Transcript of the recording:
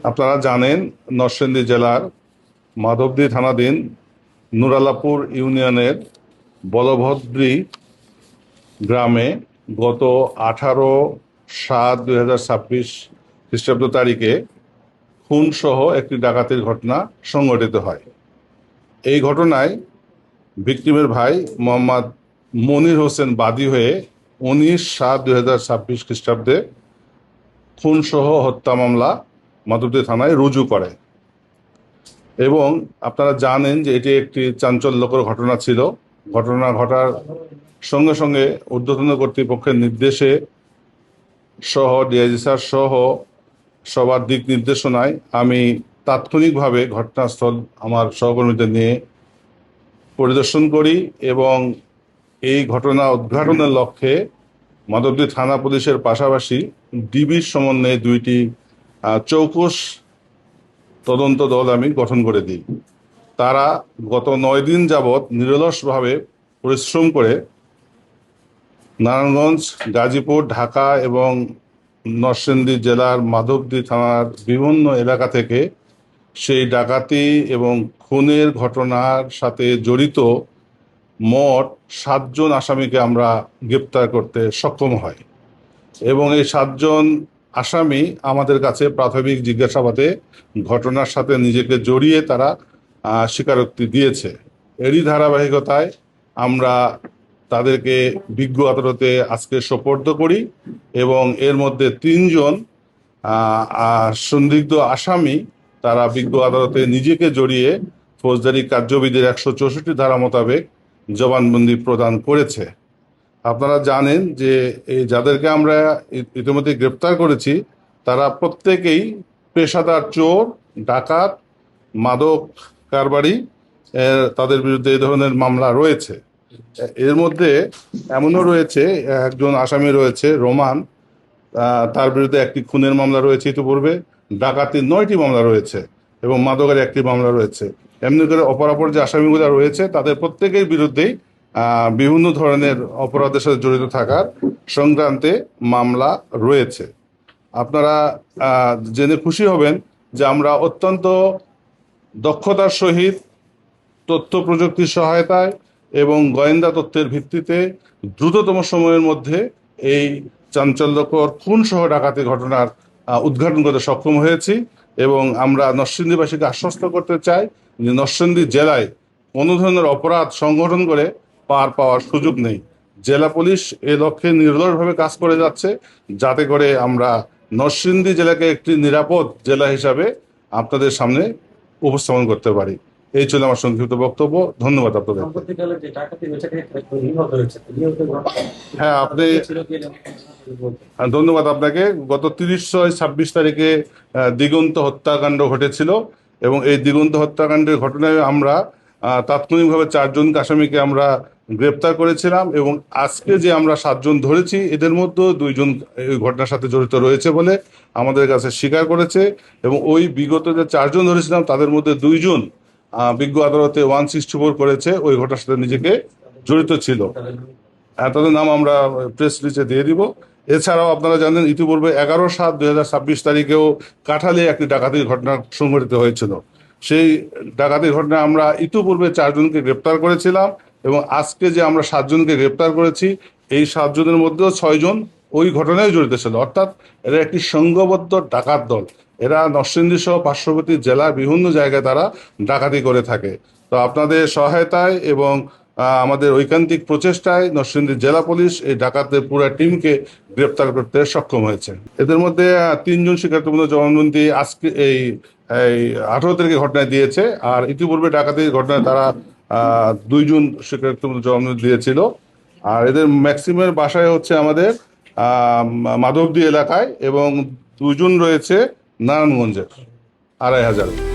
আপনারা জানেন নরসিংদী জেলার মাধবদী থানাধীন নুরালাপুর ইউনিয়নের বলভদ্রী গ্রামে গত 18/7/2026 খ্রিস্টাব্দ তারিখে খুনসহ একটি ডাকাতির ঘটনা সংঘটিত হয়। এই ঘটনায় ভিকটিমের ভাই মোহাম্মদ মনির হোসেন বাদী হয়ে 19/7/2026 খ্রিস্টাব্দে খুনসহ হত্যা মামলা মাধবদী থানায় রুজু করে এবং আপনারা জানেন যে এটি একটি চাঞ্চল্যকর ঘটনা ছিল। ঘটনা ঘটার সঙ্গে সঙ্গে ঊর্ধ্বতন কর্তৃপক্ষের নির্দেশে সহ ডিআইজি স্যার সহ সবার দিক নির্দেশনায় আমি তাৎক্ষণিকভাবে ঘটনাস্থল আমার সহকর্মীদের নিয়ে পরিদর্শন করি এবং এই ঘটনা উদ্ঘাটনের লক্ষ্যে মাধবদী থানা পুলিশের পাশাপাশি ডিবির সমন্বয়ে দুইটি চৌকস তদন্ত দল আমি গঠন করে দিই। তারা গত 9 দিন যাবৎ নিরলসভাবে পরিশ্রম করে নারায়ণগঞ্জ, গাজীপুর, ঢাকা এবং নরসিংদী জেলার মাধবদী থানার বিভিন্ন এলাকা থেকে সেই ডাকাতি এবং খুনের ঘটনার সাথে জড়িত মোট 7 জন আসামিকে আমরা গ্রেপ্তার করতে সক্ষম হই এবং এই 7 জন আসামি আমাদের কাছে প্রাথমিক জিজ্ঞাসাবাদে ঘটনার সাথে নিজেকে জড়িয়ে তারা স্বীকারোক্তি দিয়েছে। এরই ধারাবাহিকতায় আমরা তাদেরকে বিজ্ঞ আদালতে আজকে সোপর্দ করি এবং এর মধ্যে 3 জন সন্দিগ্ধ আসামি তারা বিজ্ঞ আদালতে নিজেকে জড়িয়ে ফৌজদারি কার্যবিধির 164 ধারা মোতাবেক জবানবন্দি প্রদান করেছে। আপনারা জানেন যে এই যাদেরকে আমরা ইতিমধ্যে গ্রেপ্তার করেছি তারা প্রত্যেকেই পেশাদার চোর, ডাকাত, মাদক কারবারি। তাদের বিরুদ্ধে এই ধরনের মামলা রয়েছে। এর মধ্যে এমনও রয়েছে, একজন আসামি রয়েছে রোমান, তার বিরুদ্ধে একটি খুনের মামলা রয়েছে ইতিপূর্বে, ডাকাতির 9টি মামলা রয়েছে এবং মাদকের একটি মামলা রয়েছে। এমনি করে অপরাপর যে আসামিগুলো রয়েছে তাদের প্রত্যেকের বিরুদ্ধেই বিভিন্ন ধরনের অপরাধের সাথে জড়িত থাকার সংক্রান্তে মামলা রয়েছে। আপনারা জেনে খুশি হবেন যে আমরা অত্যন্ত দক্ষতার সহিত তথ্য প্রযুক্তির সহায়তায় এবং গোয়েন্দা তথ্যের ভিত্তিতে দ্রুততম সময়ের মধ্যে এই চাঞ্চল্যকর খুনসহ ডাকাতি ঘটনার উদ্ঘাটন করতে সক্ষম হয়েছি এবং আমরা নরসিংদীবাসীকে আশ্বস্ত করতে চাই যে নরসিংদী জেলায় কোনো ধরনের অপরাধ সংগঠন করে পার পাওয়ার সুযোগ নেই। জেলা পুলিশ এ লক্ষ্যে নির্ভরভাবে কাজ করে যাচ্ছে যাতে করে আমরা নরসিংদী জেলাকে একটি নিরাপদ জেলা হিসাবে আপনাদের সামনে উপস্থাপন করতে পারি। এই ছিল আমার সংক্ষিপ্ত বক্তব্য। ধন্যবাদ আপনাদের। হ্যাঁ, আপনি ধন্যবাদ আপনাকে। গত 30/6/26 তারিখে দিগন্ত হত্যাকাণ্ড ঘটেছিল এবং এই দিগন্ত হত্যাকাণ্ডের ঘটনায় আমরা তাৎক্ষণিকভাবে 4 জন আসামিকে আমরা গ্রেপ্তার করেছিলাম এবং আজকে যে আমরা 7 জন ধরেছি এদের মধ্যে 2 জন এই ঘটনার সাথে জড়িত রয়েছে বলে আমাদের কাছে স্বীকার করেছে এবং ওই বিগত যে 4 জন ধরেছিলাম তাদের মধ্যে 2 জন বিজ্ঞ আদালতে 164 করেছে ওই ঘটনার সাথে নিজেকে জড়িত ছিল। তাদের নাম আমরা প্রেস রিলিজে দিয়ে দিব। এছাড়াও আপনারা জানেন ইতিপূর্বে 11/7/2026 তারিখেও কাঠালে একটি ডাকাতির ঘটনা সংঘটিত হয়েছিল। সেই ডাকাতির ঘটনায় আমরা ইতিপূর্বে 4 জনকে গ্রেপ্তার করেছিলাম এবং আজকে যে আমরা 7 জনকে গ্রেপ্তার করেছি এই 7 জনের মধ্যেও 6 জন ওই ঘটনায় জড়িত ছিল। অর্থাৎ এরা একটি সংঘবদ্ধ ডাকাত দল। এরা নরসিংদী সহ পার্শ্ববর্তী জেলার বিভিন্ন জায়গায় তারা ডাকাতি করে থাকে। তো আপনাদের সহায়তায় এবং আমাদের ঐকান্তিক প্রচেষ্টায় নরসিংদী জেলা পুলিশ এই ডাকাতদের পুরো টিমকে গ্রেপ্তার করতে সক্ষম হয়েছে। এদের মধ্যে 3 জন স্বীকারোক্তিমূলক জবানবন্দি আজকে এই 18 তারিখে ঘটনায় দিয়েছে আর ইতিপূর্বে ডাকাতির ঘটনায় তারা 2 জন স্বীকারোক্তিমূলক জবানবন্দি দিয়েছিল। আর এদের ম্যাক্সিমামের বাসায় হচ্ছে আমাদের মাধবদী এলাকায় এবং 2 জন রয়েছে নারায়ণগঞ্জের 2500।